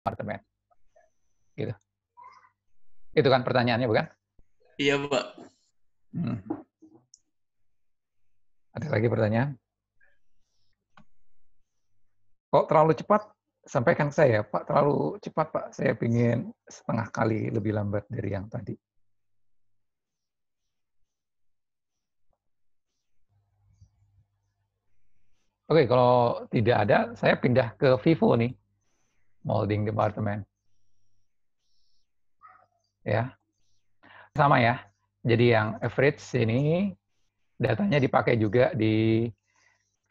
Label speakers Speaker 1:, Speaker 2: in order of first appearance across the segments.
Speaker 1: apartemen. Gitu. Itu kan pertanyaannya, bukan?
Speaker 2: Iya, Pak.
Speaker 1: Ada lagi pertanyaan? Kok terlalu cepat? Sampaikan ke saya, Pak, terlalu cepat, Pak. Saya ingin setengah kali lebih lambat dari yang tadi. Oke, kalau tidak ada, saya pindah ke Vivo nih, molding department. Ya, sama ya. Jadi yang average ini datanya dipakai juga di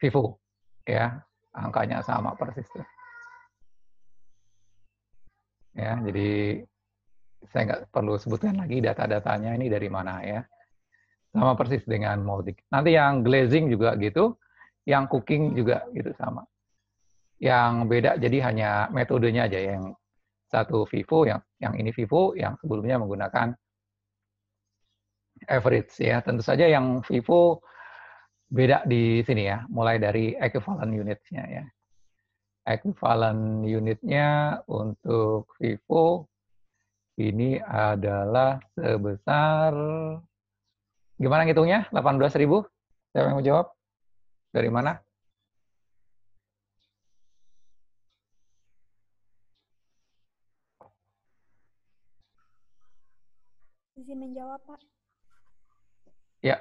Speaker 1: Vivo, ya, angkanya sama persis tuh. Ya, jadi saya nggak perlu sebutkan lagi data-datanya ini dari mana ya. Sama persis dengan molding. Nanti yang glazing juga gitu, yang cooking juga gitu sama. Yang beda jadi hanya metodenya aja, yang satu Vivo, yang ini Vivo, yang sebelumnya menggunakan average ya. Tentu saja yang Vivo beda di sini ya, mulai dari equivalent unitnya ya. Equivalent unitnya untuk Vivo ini adalah sebesar, gimana ngitungnya? 18.000? Siapa yang mau jawab? Dari mana?
Speaker 3: Izin menjawab, Pak.
Speaker 1: Ya.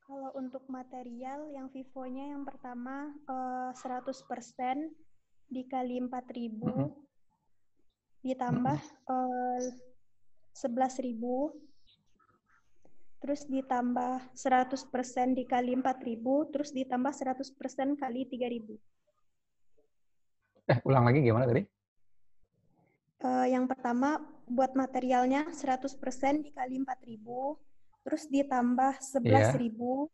Speaker 3: Kalau untuk material, yang Vivo-nya yang pertama 100% dikali 4.000 ditambah 11.000, terus ditambah 100% dikali 4.000, terus ditambah 100% kali 3.000.
Speaker 1: Ulang lagi gimana tadi?
Speaker 3: Yang pertama buat materialnya 100% dikali 4.000, terus ditambah 11.000,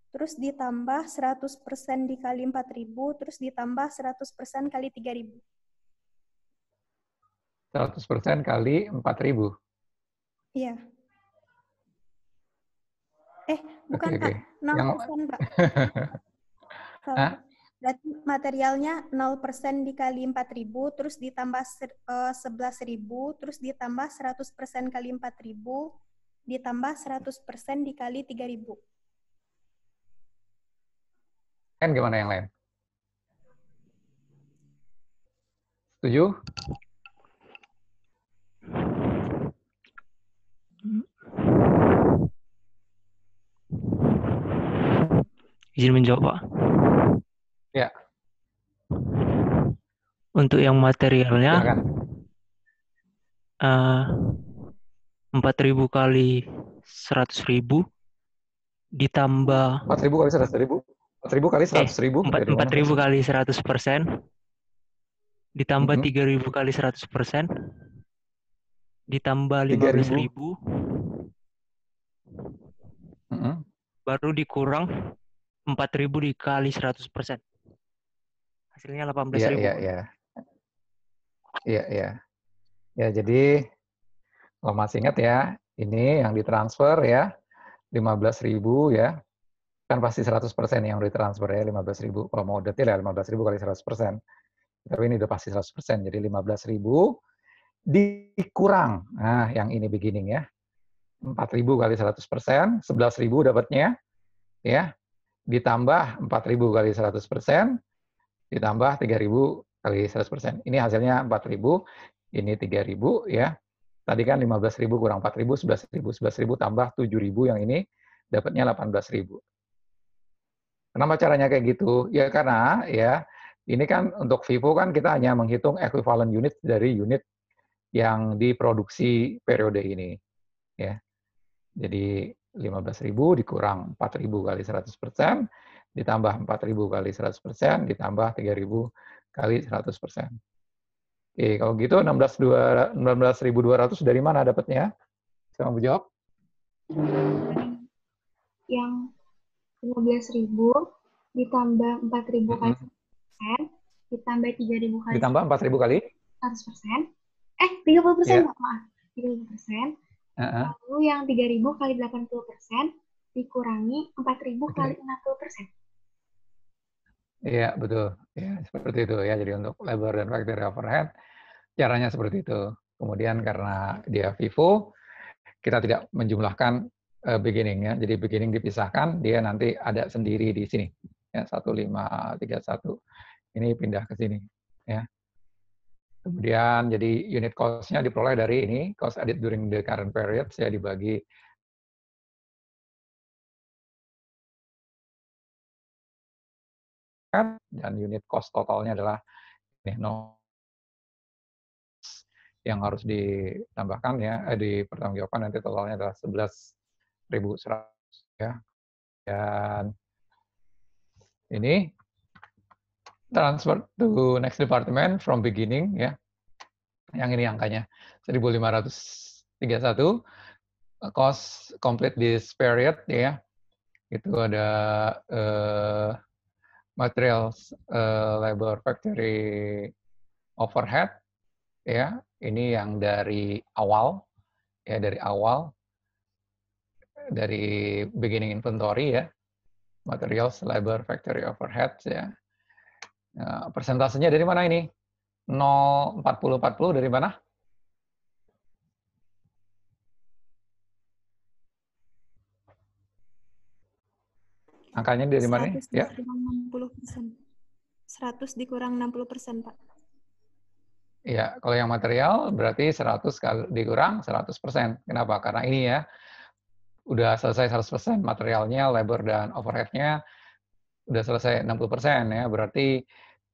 Speaker 3: terus ditambah 100% dikali 4.000, terus ditambah 100% kali 3.000.
Speaker 1: 100% kali 4.000.
Speaker 3: Iya. Bukan,
Speaker 1: Oke.
Speaker 3: Pak. 0%, Pak. Berarti materialnya 0% dikali 4.000, terus ditambah 11.000, terus ditambah 100% kali 4.000, ditambah 100% dikali 3.000.
Speaker 1: Kan gimana yang lain? Setuju?
Speaker 4: Izin menjawab, Pak.
Speaker 1: Ya.
Speaker 4: Untuk yang materialnya,
Speaker 1: Silakan.
Speaker 4: 4.000 kali 100.000 ditambah
Speaker 1: 4.000 kali 100.000. 4.000 kali 100.000.
Speaker 4: 4.000 kali 100%, ditambah 3.000 kali 100%, ditambah 15.000, baru dikurang 4.000 dikali 100%. Hasilnya 18.000.
Speaker 1: Iya. Ya, jadi kalau masih ingat ya, ini yang ditransfer ya, 15.000 ya. Kan pasti 100% yang ditransfer ya, 15.000. Kalau mau detail ya 15.000 kali 100%. Tapi ini udah pasti 100%. Jadi 15.000 dikurang. Nah, yang ini beginning ya. 4.000 kali 100%, 11.000 dapatnya ya. Ditambah 4.000 kali 100%, ditambah 3.000 kali 100%. Ini hasilnya 4.000, ini 3.000 ya. Tadi kan 15.000 kurang 4.000, 11.000. 11.000 tambah 7.000 yang ini dapatnya 18.000. Kenapa caranya kayak gitu? Ya karena ya ini kan untuk Vivo kan kita hanya menghitung equivalent unit dari unit yang diproduksi periode ini. Ya. Jadi 15.000 dikurang 4.000 kali 100%, ditambah 4.000 kali 100%, ditambah 3.000 kali 100%. Oke, kalau gitu 16.200 dari mana dapatnya? Saya mau jawab?
Speaker 5: Yang 15.000 ditambah 4.000 kali 100%, ditambah 3.000 kali
Speaker 1: ditambah 4.000 kali
Speaker 5: 100%. 30%, maaf. 30%. Lalu yang 3.000 kali 80% dikurangi 4.000 kali 60%.
Speaker 1: Iya, betul. Ya, seperti itu ya. Jadi untuk labor dan factory overhead, caranya seperti itu. Kemudian karena dia FIFO, kita tidak menjumlahkan beginning ya. Jadi beginning dipisahkan, dia nanti ada sendiri di sini. Ya, 1531. Ini pindah ke sini ya. Kemudian jadi unit cost-nya diperoleh dari ini, cost added during the current period, saya dibagi dan unit cost totalnya adalah ini, yang harus ditambahkan ya, dipertanggungjawabkan nanti totalnya adalah 11.100 ya. Dan ini transfer to next department from beginning ya. Yang ini angkanya 1.531, cost complete this period ya. Itu ada materials, labor, factory overhead ya. Ini yang dari awal ya, dari beginning inventory ya. Materials, labor, factory overhead ya. Nah, persentasenya dari mana ini? 0, 40, 40 dari mana? Angkanya dari mana?
Speaker 3: 100
Speaker 1: Ya.
Speaker 3: dikurang 60%. 100 dikurang 60%, Pak.
Speaker 1: Iya, kalau yang material berarti 100 kali dikurang 100%. Kenapa? Karena ini ya, udah selesai 100% materialnya, labor dan overhead-nya udah selesai 60% ya. Berarti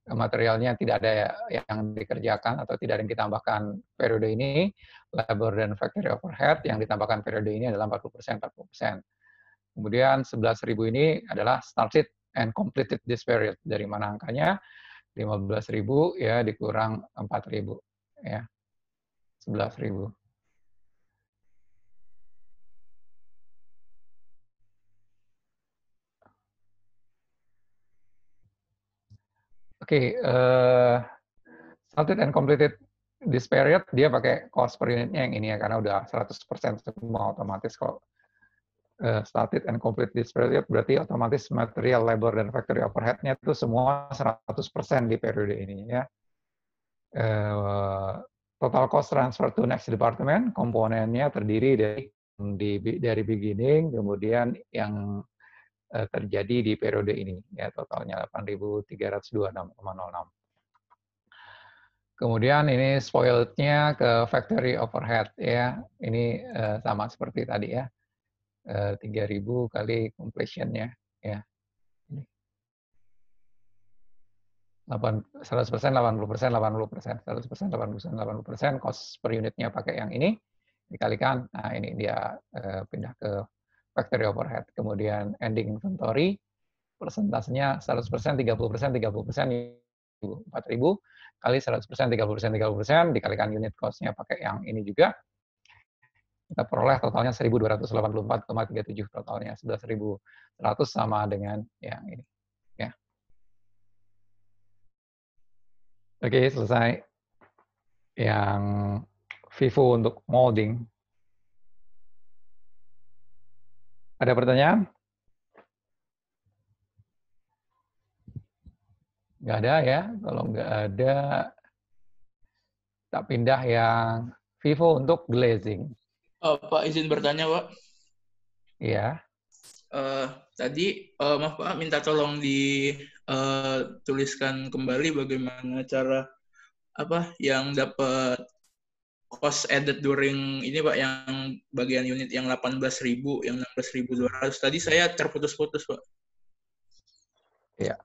Speaker 1: materialnya tidak ada yang dikerjakan atau tidak ada yang ditambahkan periode ini. Labor dan factory overhead yang ditambahkan periode ini adalah 40%, 40%. Kemudian 11.000 ini adalah started and completed this period. Dari mana angkanya? 15.000 ya dikurang 4.000 ya. 11.000. Oke, started and completed this period, dia pakai cost per unitnya yang ini ya, karena udah 100% semua otomatis. Kalau started and complete this period, berarti otomatis material, labor, dan factory overhead-nya itu semua 100% di periode ini ya. Total cost transfer to next department, komponennya terdiri dari beginning, kemudian yang terjadi di periode ini ya, totalnya 8.326,06. Kemudian ini spoiled-nya ke factory overhead ya, ini sama seperti tadi ya, 3.000 kali completion-nya ya. 100%, 80%, 80%, 100%, 80%, 80%, cost per unitnya pakai yang ini, dikalikan, nah ini dia pindah ke factory overhead. Kemudian ending inventory, persentasenya 100%, 30%, 30%, 4.000, kali 100%, 30%, 30%, dikalikan unit cost-nya pakai yang ini juga, kita peroleh totalnya 1.284,37, totalnya 11.100 sama dengan yang ini. Ya. Oke, selesai. Yang FIFO untuk molding. Ada pertanyaan? Nggak ada ya. Kalau nggak ada, tak pindah yang FIFO untuk glazing.
Speaker 2: Pak, izin bertanya, Pak.
Speaker 1: Iya.
Speaker 2: Tadi, maaf Pak, minta tolong dituliskan kembali bagaimana cara yang dapat cost added during ini Pak, yang bagian unit yang 18.000, yang 16.200. Tadi saya terputus-putus Pak.
Speaker 1: Iya.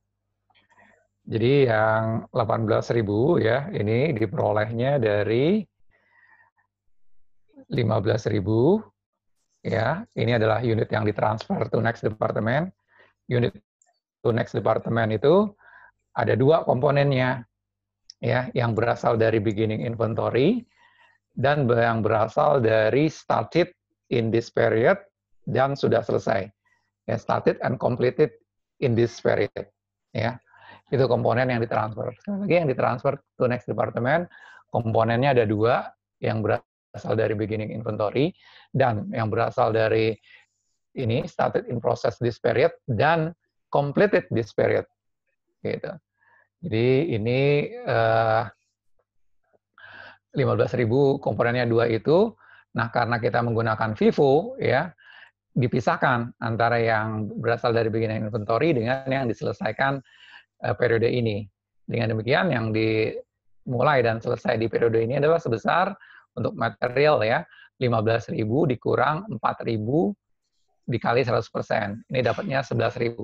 Speaker 1: Jadi yang 18.000 ya, ini diperolehnya dari 15.000 ya. Ini adalah unit yang ditransfer to next department. Unit to next department itu ada dua komponennya ya, yang berasal dari beginning inventory dan yang berasal dari started in this period dan sudah selesai. Ya, started and completed in this period ya. Itu komponen yang ditransfer. Sekali lagi yang ditransfer to next department, komponennya ada dua, yang berasal dari beginning inventory dan yang berasal dari ini started in process this period dan completed this period. gitu. Jadi ini 15.000 komponennya 2 itu. Nah, karena kita menggunakan FIFO ya, dipisahkan antara yang berasal dari beginning inventory dengan yang diselesaikan periode ini. Dengan demikian yang dimulai dan selesai di periode ini adalah sebesar untuk material ya 15.000 dikurang 4.000 dikali 100%. Ini dapatnya 11.000.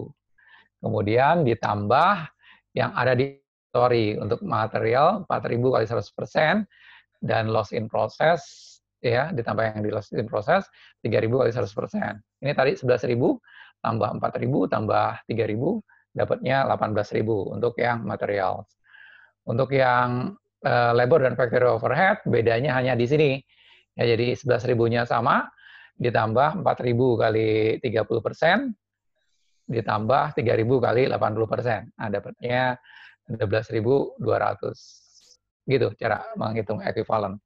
Speaker 1: Kemudian ditambah yang ada di inventory untuk material 4.000 kali 100% dan loss in process ya, ditambah yang di loss in process 3.000 kali 100%. Ini tadi 11.000 tambah 4.000 tambah 3.000 dapatnya 18.000 untuk yang material. Untuk yang labor dan factory overhead bedanya hanya di sini. Ya, jadi 11.000-nya sama ditambah 4.000 kali 30% ditambah 3.000 kali 80%. Nah, dapatnya 12.200. Gitu cara menghitung equivalent.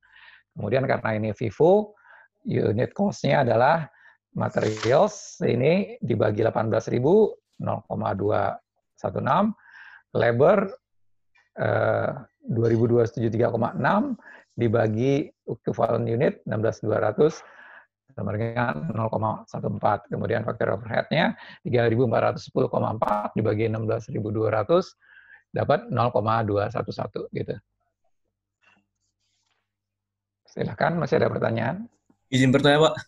Speaker 1: Kemudian karena ini FIFO, unit cost-nya adalah materials ini dibagi 18.000, 0,216, labor 2.273,6 dibagi equivalent unit 16.200 sama dengan 0,14. Kemudian faktor overhead-nya 3.410,4 dibagi 16.200 dapat 0,211 gitu. Silakan, masih ada pertanyaan?
Speaker 6: Izin bertanya, Pak.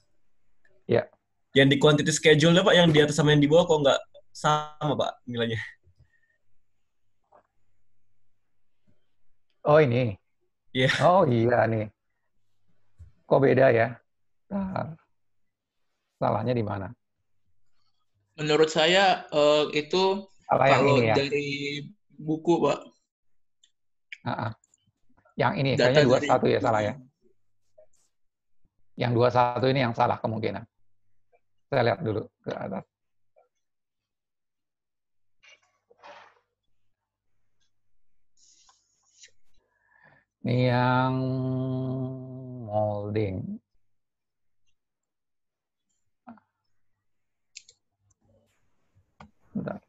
Speaker 1: Ya.
Speaker 6: Yang di quantity schedule-nya, Pak, yang di atas sama yang di bawah kok nggak sama, Pak, nilainya?
Speaker 1: Oh, ini?
Speaker 6: Iya.
Speaker 1: Oh, iya nih. Kok beda ya? Salahnya di mana?
Speaker 2: Menurut saya itu
Speaker 1: Salah yang
Speaker 2: kalau
Speaker 1: ini ya?
Speaker 2: dari buku, Pak.
Speaker 1: Yang ini,
Speaker 2: Data
Speaker 1: kayaknya 21
Speaker 2: dari
Speaker 1: ya salah ya? Yang 21 ini yang salah kemungkinan. Saya lihat dulu ke atas. Ini yang molding. Bentar.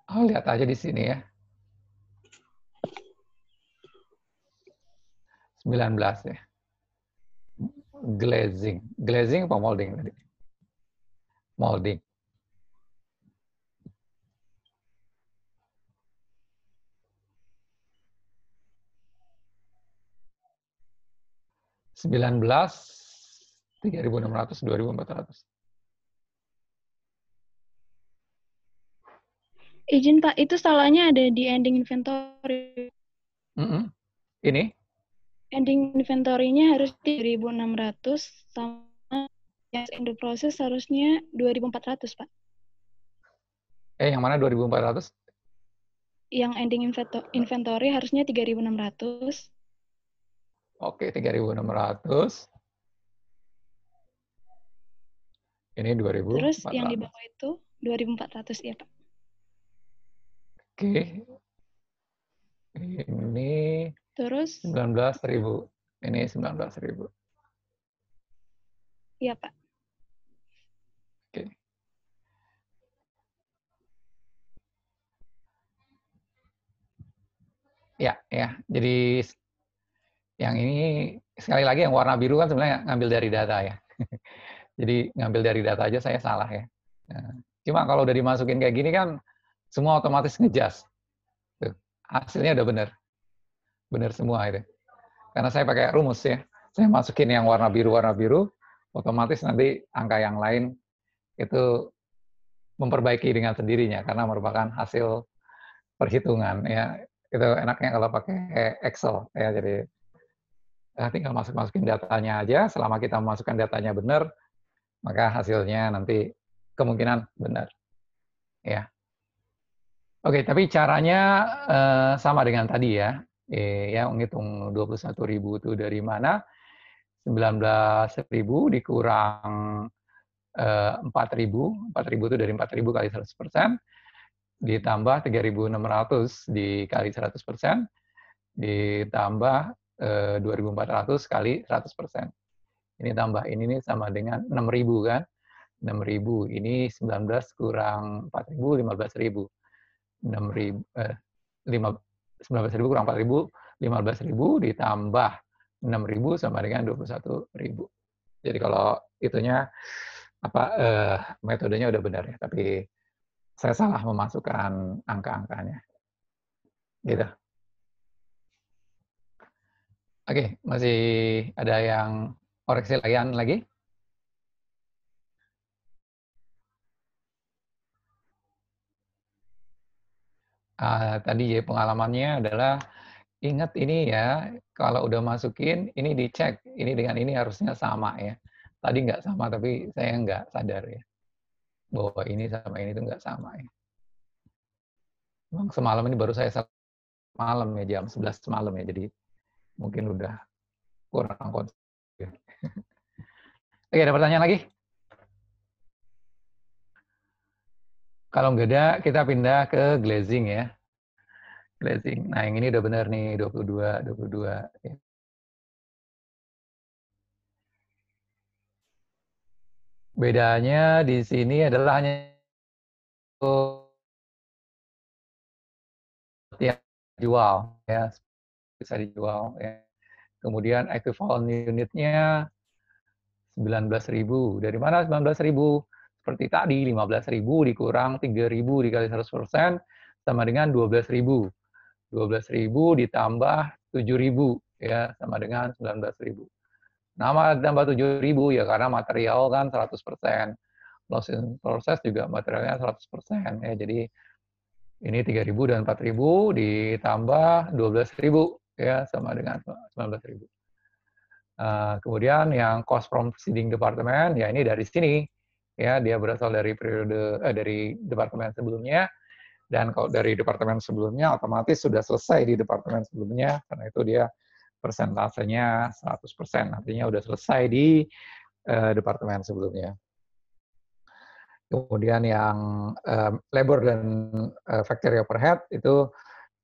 Speaker 1: Oh, lihat aja di sini ya. 19 ya. Glazing. Glazing apa molding tadi? Molding. $19, 3.600, 2.400.
Speaker 7: Izin Pak, itu salahnya ada di ending inventory.
Speaker 1: Ini?
Speaker 7: Ending inventory-nya harus 3.600 sama yang in the process harusnya 2.400 Pak.
Speaker 1: Yang mana 2.400?
Speaker 7: Yang ending inventory harusnya 3.600.
Speaker 1: Oke, 3.600. Ini 2.400.
Speaker 7: Terus yang di bawah itu 2.400 ya Pak.
Speaker 1: Oke. Ini
Speaker 7: terus
Speaker 1: 19.000. Ini 19.000.
Speaker 7: Iya, Pak.
Speaker 1: Oke. Ya. Jadi yang ini sekali lagi yang warna biru kan sebenarnya ngambil dari data ya. Jadi ngambil dari data aja saya salah ya. Nah, cuma kalau udah dimasukin kayak gini kan semua otomatis ngejas. Tuh, hasilnya udah benar. Benar semua itu. Karena saya pakai rumus ya. Saya masukin yang warna biru, otomatis nanti angka yang lain itu memperbaiki dengan sendirinya karena merupakan hasil perhitungan ya. Itu enaknya kalau pakai Excel ya. Jadi tinggal masukin datanya aja. Selama kita memasukkan datanya benar, maka hasilnya nanti kemungkinan benar. Ya. Oke, tapi caranya sama dengan tadi ya. Ya, menghitung 21.000 itu dari mana? 19.000 dikurang 4.000. 4.000 itu dari 4.000 kali 100%. Ditambah 3.600 dikali 100%. ditambah 2.400 kali 100%. Ini tambah ini nih sama dengan 6.000 kan? 6.000 ini 19 kurang 4.000 15.000. 6.000 19.000 kurang 4.000 15.000 ditambah 6.000 sama dengan 21.000. Jadi kalau itunya metodenya udah benar ya, tapi saya salah memasukkan angka-angkanya. Gitu. Oke, masih ada yang koreksi lain lagi? Tadi ya pengalamannya adalah ingat ini ya, kalau udah masukin ini dicek, ini dengan ini harusnya sama ya. Tadi nggak sama, tapi saya nggak sadar ya, bahwa ini sama ini tuh nggak sama ya. Memang semalam ini baru saya malam ya, jam 11 malam ya, jadi mungkin udah kurang konsisten. Oke, ada pertanyaan lagi? Kalau nggak ada, kita pindah ke glazing ya. Glazing. Nah, yang ini udah benar nih, 22. Ya. Bedanya di sini adalah hanya yang jual ya, bisa dijual ya. Kemudian equivalent unitnya 19.000. Dari mana 19.000? Seperti tadi 15.000 dikurang 3.000 dikali 100% sama dengan 12.000. 12.000 ditambah 7.000 ya sama dengan 19.000. Nama tambah 7.000 ya karena material kan 100%. Loss in process juga materialnya 100% ya. Jadi ini 3.000 dan 4.000 ditambah 12.000 ya sama dengan 19.000. Kemudian yang cost from proceeding department ya ini dari sini ya, dia berasal dari periode dari departemen sebelumnya, dan kalau dari departemen sebelumnya otomatis sudah selesai di departemen sebelumnya karena itu dia persentasenya 100%, artinya udah selesai di departemen sebelumnya. Kemudian yang labor dan factory overhead itu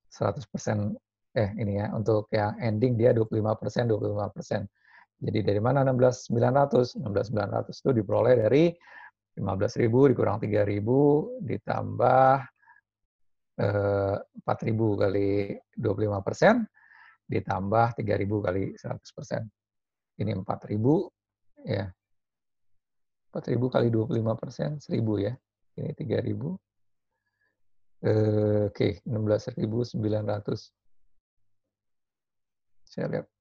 Speaker 1: 100%, ini ya, untuk yang ending dia 25%. Jadi dari mana 16.900? 16.900 itu diperoleh dari 15.000 dikurang 3.000 ditambah 4.000 kali 25% ditambah 3.000 kali 100%. Ini 4.000 ya. 4.000 kali 25%, 1.000 ya. Ini 3.000. Oke, 16.900. Saya lihat.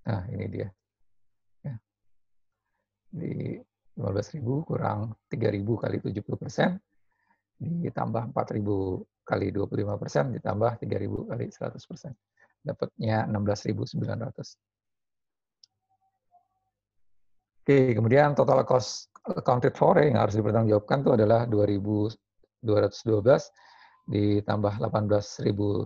Speaker 1: Nah, ini dia. Ya. Di 15.000 kurang 3.000 kali 70%, ditambah 4.000 kali 25%, ditambah 3.000 kali 100%. Dapatnya 16.900. Oke, kemudian total cost accounted for yang harus dipertanggungjawabkan itu adalah 2.212 ditambah 18.076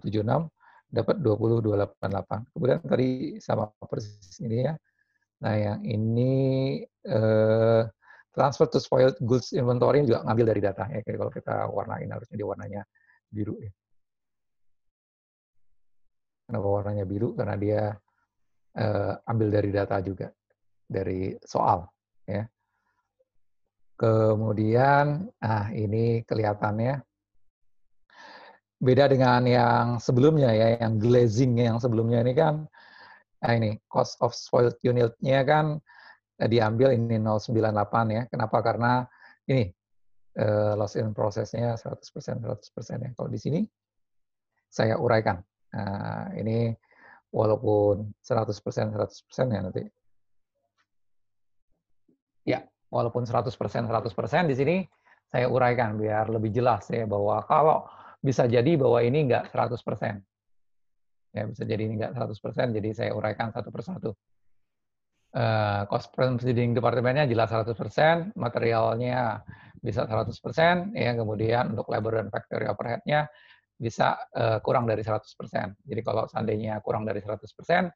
Speaker 1: dapat 20.288. Kemudian tadi sama persis ini ya. Nah, yang ini transfer to spoiled goods inventory juga ngambil dari data ya. Kayak kalau kita warnain harusnya dia warnanya biru ya. Kenapa warnanya biru? Karena dia ambil dari data juga, dari soal ya. Kemudian ini kelihatannya beda dengan yang sebelumnya ya, yang glazing yang sebelumnya ini kan ini cost of spoiled unit-nya kan diambil ini 098 ya. Kenapa? Karena ini loss in process-nya 100% ya. Kalau di sini saya uraikan. Nah, ini walaupun 100% ya nanti. Ya, walaupun 100% di sini saya uraikan biar lebih jelas ya, bahwa kalau bisa jadi bahwa ini enggak 100%. Ya, bisa jadi ini enggak 100%, jadi saya uraikan satu persatu. Cost proceeding departemennya jelas 100%, materialnya bisa 100%, ya, kemudian untuk labor dan factory overhead-nya bisa kurang dari 100%. Jadi kalau seandainya kurang dari 100%,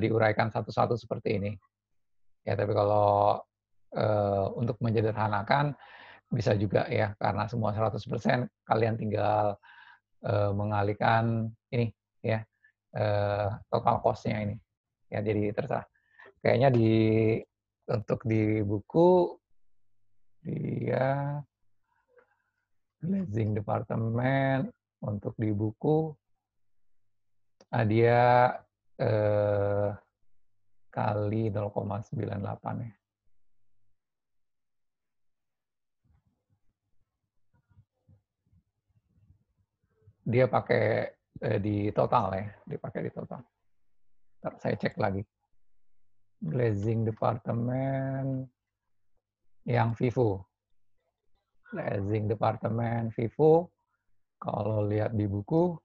Speaker 1: diuraikan satu-satu seperti ini. Ya, tapi kalau untuk menyederhanakan bisa juga ya, karena semua 100%, kalian tinggal mengalihkan ini ya, total cost-nya ini. Ya, jadi terserah. Kayaknya untuk di buku dia glazing departemen untuk di buku dia kali 0,98 ya. Dia pakai di total ya, dipakai di total. Ntar saya cek lagi. Glazing departemen yang Vivo. Glazing departemen Vivo, kalau lihat di buku,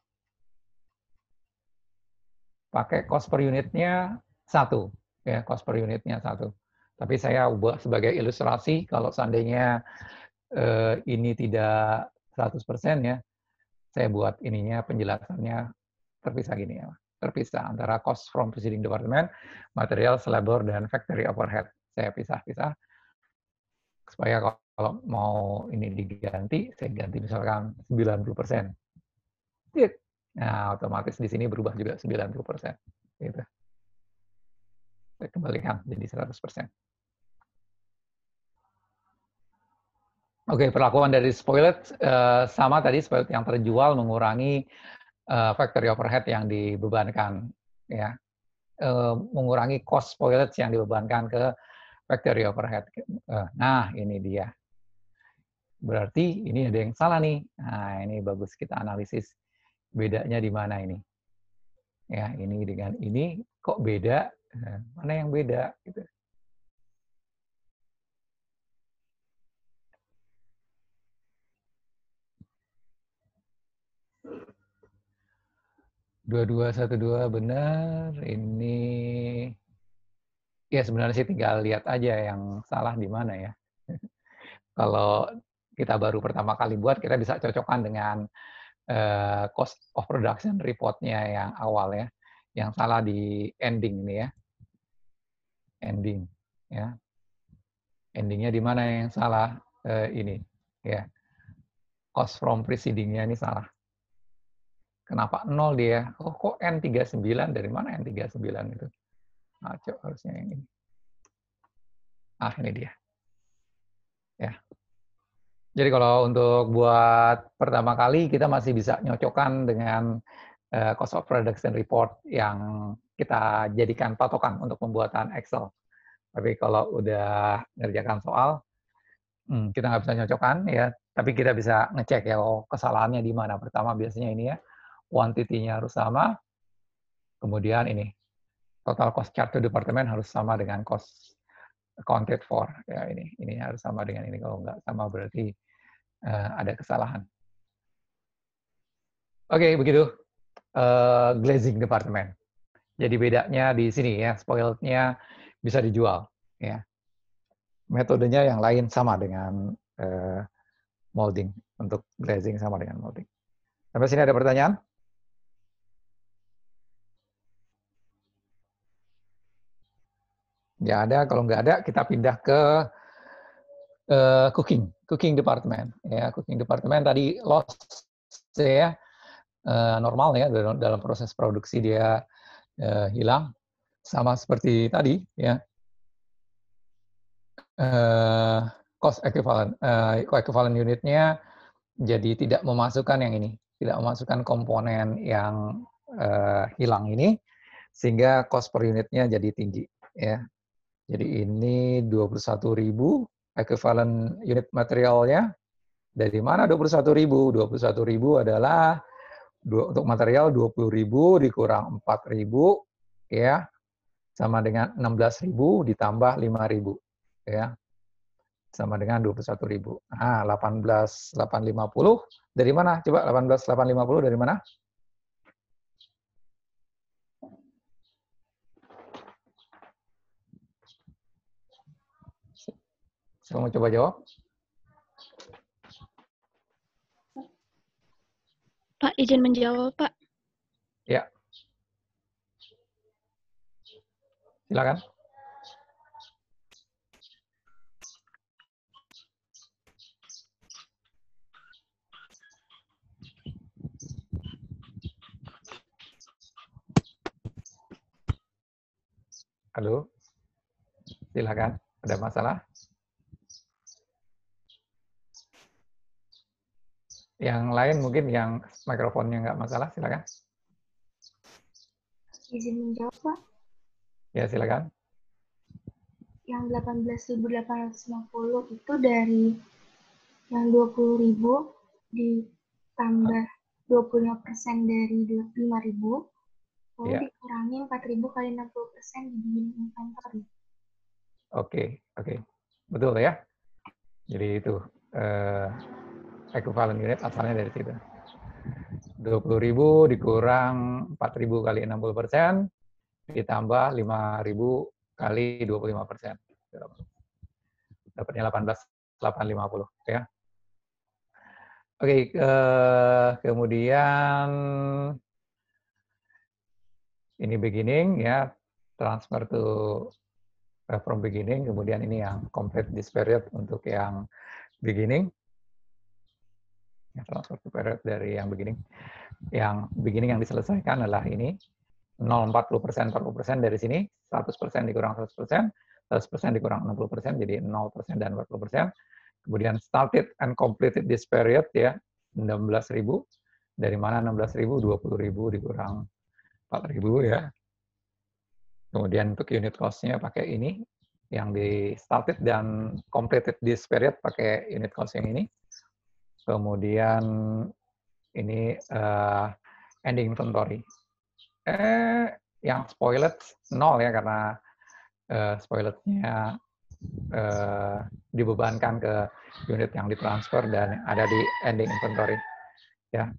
Speaker 1: pakai cost per unitnya 1. Ya, cost per unitnya 1. Tapi saya ubah sebagai ilustrasi, kalau seandainya ini tidak 100% ya, saya buat ininya penjelasannya terpisah gini ya. Terpisah antara cost from preceding department, materials, labor, dan factory overhead. Saya pisah-pisah supaya kalau mau ini diganti, saya ganti misalkan 90%. Nah, otomatis di sini berubah juga 90%. Gitu. Saya kembalikan jadi 100%. Oke, perlakuan dari spoiled sama tadi, spoiled yang terjual mengurangi factory overhead yang dibebankan, ya, mengurangi cost spoiled yang dibebankan ke factory overhead. Nah, ini dia. Berarti ini ada yang salah nih. Nah, ini bagus kita analisis bedanya di mana ini. Ya, ini dengan ini kok beda? Mana yang beda? Gitu. Dua 1212 benar. Ini ya sebenarnya sih tinggal lihat aja yang salah di mana ya. Kalau kita baru pertama kali buat, kita bisa cocokkan dengan cost of production report-nya yang awal ya. Yang salah di ending ini ya. Ending ya. Endingnya di mana yang salah? Ini ya. Cost from preceding-nya ini salah. Kenapa 0 dia? Oh, kok N39? Dari mana N39 itu? Ngaco harusnya yang ini. Ah, ini dia. Ya. Jadi kalau untuk buat pertama kali, kita masih bisa nyocokkan dengan cost of production report yang kita jadikan patokan untuk pembuatan Excel. Tapi kalau udah ngerjakan soal, kita nggak bisa nyocokkan ya. Tapi kita bisa ngecek ya, oh, kesalahannya di mana. Pertama biasanya ini ya, quantity-nya harus sama. Kemudian ini, total cost chart to department harus sama dengan cost accounted for. Ya ini harus sama dengan ini. Kalau nggak sama berarti ada kesalahan. Oke, begitu. Glazing department. Jadi bedanya di sini ya, spoiled-nya bisa dijual. Ya. Metodenya yang lain sama dengan molding. Untuk glazing sama dengan molding. Sampai sini ada pertanyaan? Nggak ada. Kalau nggak ada, kita pindah ke cooking department. Ya, cooking department tadi loss ya, normal ya, dalam proses produksi dia hilang. Sama seperti tadi ya. Cost equivalent unitnya jadi tidak memasukkan yang ini, tidak memasukkan komponen yang hilang ini, sehingga cost per unitnya jadi tinggi ya. Jadi ini 21.000 equivalent unit materialnya. Dari mana 21.000? 21.000 adalah untuk material 20.000 dikurang 4.000 ya, sama dengan 16.000 ditambah 5.000 ya, sama dengan 21.000. Nah, 18.850 dari mana? Coba 18.850 dari mana? Saya mau coba jawab.
Speaker 7: Pak, izin menjawab, Pak.
Speaker 1: Ya. Silakan. Halo? Silakan. Ada masalah? Yang lain mungkin yang mikrofonnya nggak masalah, silakan.
Speaker 5: Izin menjawab, Pak.
Speaker 1: Ya, silakan.
Speaker 5: Yang 18.850 itu dari yang 20.000 ditambah 25% dari 5.000, lalu
Speaker 1: Ya.
Speaker 5: dikurangi 4.000 kali 60% di beginning inventory.
Speaker 1: Oke. Betul ya? Jadi itu equivalent unit asalnya dari situ. 20.000 dikurang 4.000 kali 60%, ditambah 5.000 kali 25%. Dapatnya 18.850 ya. Oke, kemudian ini beginning ya, transfer to from beginning, kemudian ini yang complete this period untuk yang beginning. Ya, transfer to period dari yang beginning. Yang beginning yang diselesaikan adalah ini 0,40%, 40% dari sini, 100% dikurang 100%, 100% dikurang 60%, jadi 0% dan 40%. Kemudian started and completed this period ya, 16.000. Dari mana 16.000? 20.000 dikurang 4.000 ya. Kemudian untuk unit cost-nya pakai ini, yang di started dan completed this period pakai unit cost yang ini. Kemudian ini ending inventory. Yang spoiled 0 ya, karena spoilednya dibebankan ke unit yang ditransfer dan ada di ending inventory. Ya,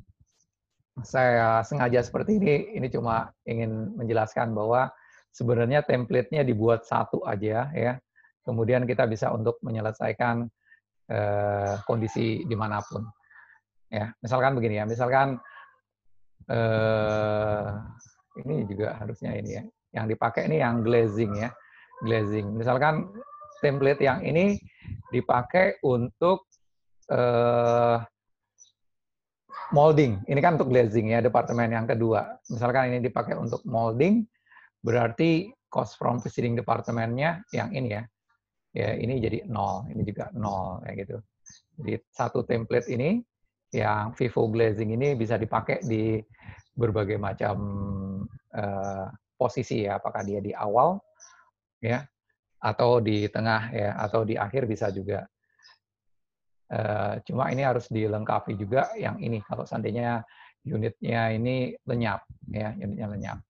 Speaker 1: saya sengaja seperti ini cuma ingin menjelaskan bahwa sebenarnya template-nya dibuat satu aja ya. Kemudian kita bisa untuk menyelesaikan kondisi dimanapun. Ya, misalkan begini ya, misalkan ini juga harusnya ini ya, yang dipakai ini yang glazing ya, glazing. Misalkan template yang ini dipakai untuk molding. Ini kan untuk glazing ya, departemen yang kedua. Misalkan ini dipakai untuk molding, berarti cost from preceding departemennya yang ini ya. Ya, ini jadi 0, ini juga 0 kayak gitu. Jadi satu template ini yang Vivo glazing ini bisa dipakai di berbagai macam posisi ya, apakah dia di awal ya, atau di tengah ya, atau di akhir bisa juga. Cuma ini harus dilengkapi juga yang ini kalau seandainya unitnya ini lenyap ya, unitnya lenyap.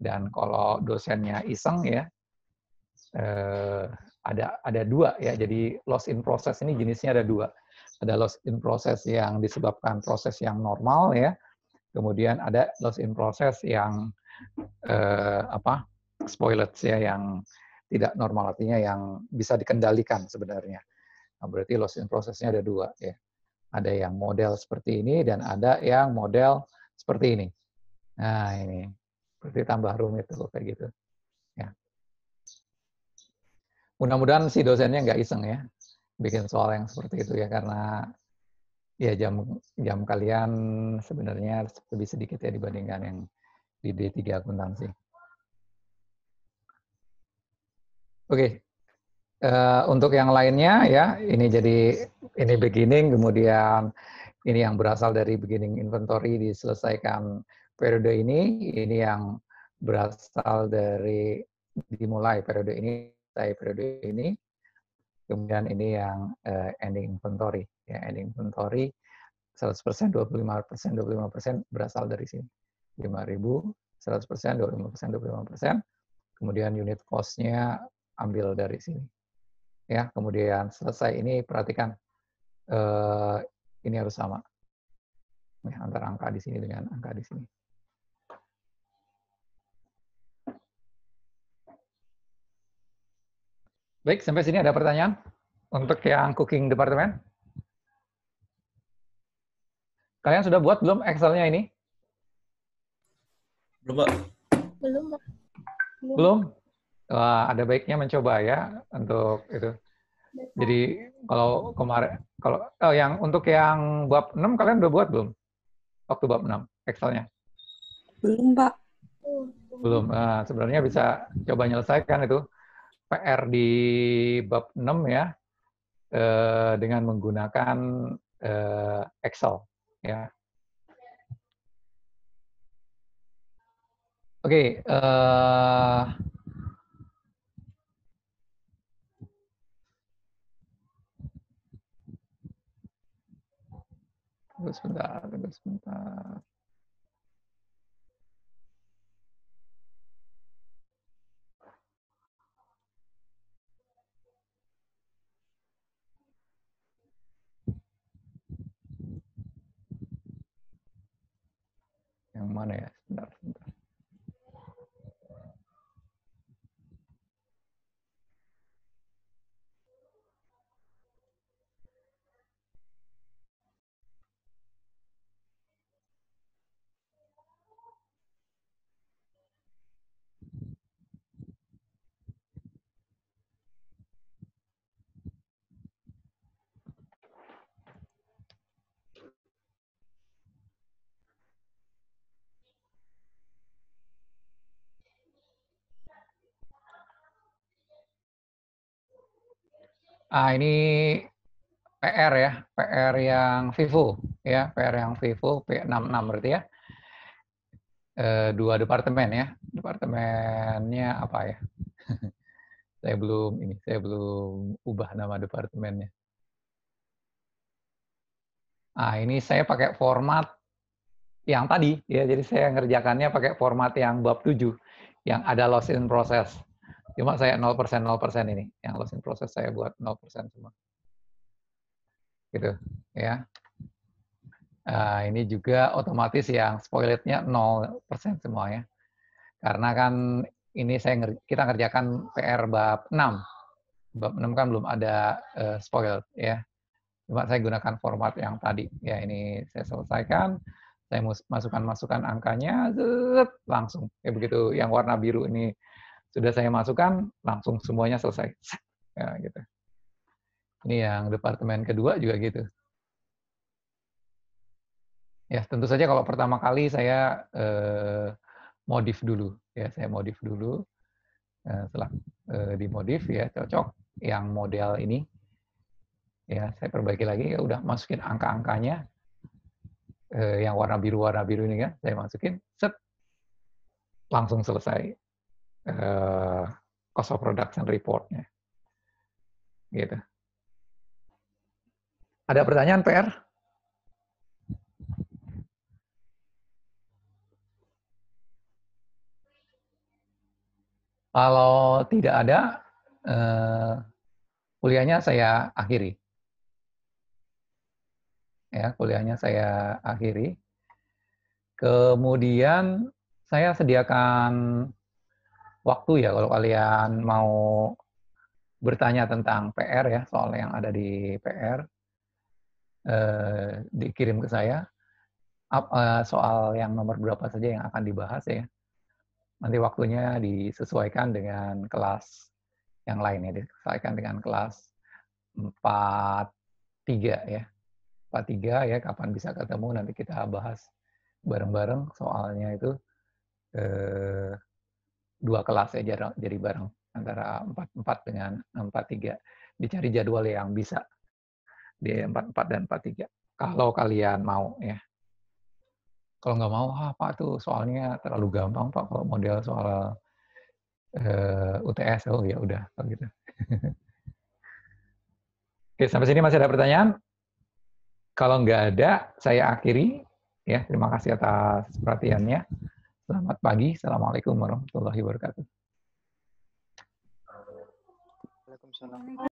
Speaker 1: Dan kalau dosennya iseng ya, ada dua ya. Jadi loss in process ini jenisnya ada dua. Ada loss in process yang disebabkan proses yang normal ya. Kemudian ada loss in process yang spoiled ya, yang tidak normal, artinya yang bisa dikendalikan sebenarnya. Nah, berarti loss in process-nya ada dua ya. Ada yang model seperti ini dan ada yang model seperti ini. Nah, ini berarti tambah rumit tuh kayak gitu. Ya. Mudah-mudahan si dosennya nggak iseng ya bikin soal yang seperti itu ya, karena ya jam kalian sebenarnya lebih sedikit ya dibandingkan yang di D3 akuntansi. Oke. Untuk yang lainnya ya, ini jadi ini beginning, kemudian ini yang berasal dari beginning inventory diselesaikan periode ini yang berasal dari dimulai periode ini sampai periode ini. Kemudian ini yang ending inventory ya, ending inventory 100%, 25%, 25% berasal dari sini. 5.000, 100%, 25%, 25%. Kemudian unit cost-nya ambil dari sini. Ya, kemudian selesai ini perhatikan ini harus sama. Ya, antara angka di sini dengan angka di sini. Baik, sampai sini ada pertanyaan untuk yang cooking departemen? Kalian sudah buat belum Excel-nya ini?
Speaker 6: Belum, Pak.
Speaker 5: Belum, Pak.
Speaker 1: Belum? Wah, ada baiknya mencoba ya untuk itu. Jadi kalau kemarin, yang untuk yang bab 6 kalian udah buat belum? Waktu bab 6 Excel-nya?
Speaker 8: Belum, Pak.
Speaker 1: Belum. Nah, sebenarnya bisa coba nyelesaikan itu PR di bab 6 ya, dengan menggunakan Excel. Ya. Oke. Tunggu sebentar. Yang mana ya? Sebentar. Ini PR ya, PR yang Vivo ya, PR yang Vivo P66 berarti ya. Dua departemen ya. Departemennya apa ya? Saya belum ubah nama departemennya. Ini saya pakai format yang tadi ya. Jadi saya ngerjakannya pakai format yang bab 7 yang ada loss in process. Cuma saya 0% ini. Yang loss in process saya buat 0% semua. Gitu ya. Ini juga otomatis yang spoilednya 0% semua ya. Karena kan ini kita ngerjakan PR bab 6. Bab 6 kan belum ada spoiled ya. Cuma saya gunakan format yang tadi. Ya, ini saya selesaikan. Saya masukkan angkanya, langsung. Ya, begitu yang warna biru ini sudah saya masukkan, langsung semuanya selesai. Ya, gitu. Ini yang departemen kedua juga gitu. Ya, tentu saja kalau pertama kali saya modif dulu. Ya, saya modif dulu. Setelah dimodif ya cocok yang model ini. Ya, saya perbaiki lagi. Ya, udah masukin angka-angkanya. Yang warna biru ini kan, saya masukin, set, langsung selesai cost of production report-nya. Gitu. Ada pertanyaan, PR? Kalau tidak ada, kuliahnya saya akhiri. Ya, kuliahnya saya akhiri. Kemudian saya sediakan waktu ya kalau kalian mau bertanya tentang PR ya, soal yang ada di PR, dikirim ke saya. Soal yang nomor berapa saja yang akan dibahas ya. Nanti waktunya disesuaikan dengan kelas yang lain ya, disesuaikan dengan kelas 4-3 ya. 4-3 ya, kapan bisa ketemu nanti kita bahas bareng-bareng soalnya itu 2 kelas ya, jadi bareng antara 4-4 dengan 4-3. Dicari jadwal yang bisa di 4-4 dan 4-3. Kalau kalian mau ya. Kalau nggak mau, Pak tuh soalnya terlalu gampang Pak kalau model soal UTS, ya udah kalau gitu. Oke, sampai sini masih ada pertanyaan? Kalau nggak ada, saya akhiri. Ya, terima kasih atas perhatiannya. Selamat pagi. Assalamualaikum warahmatullahi wabarakatuh.
Speaker 8: Waalaikumsalam.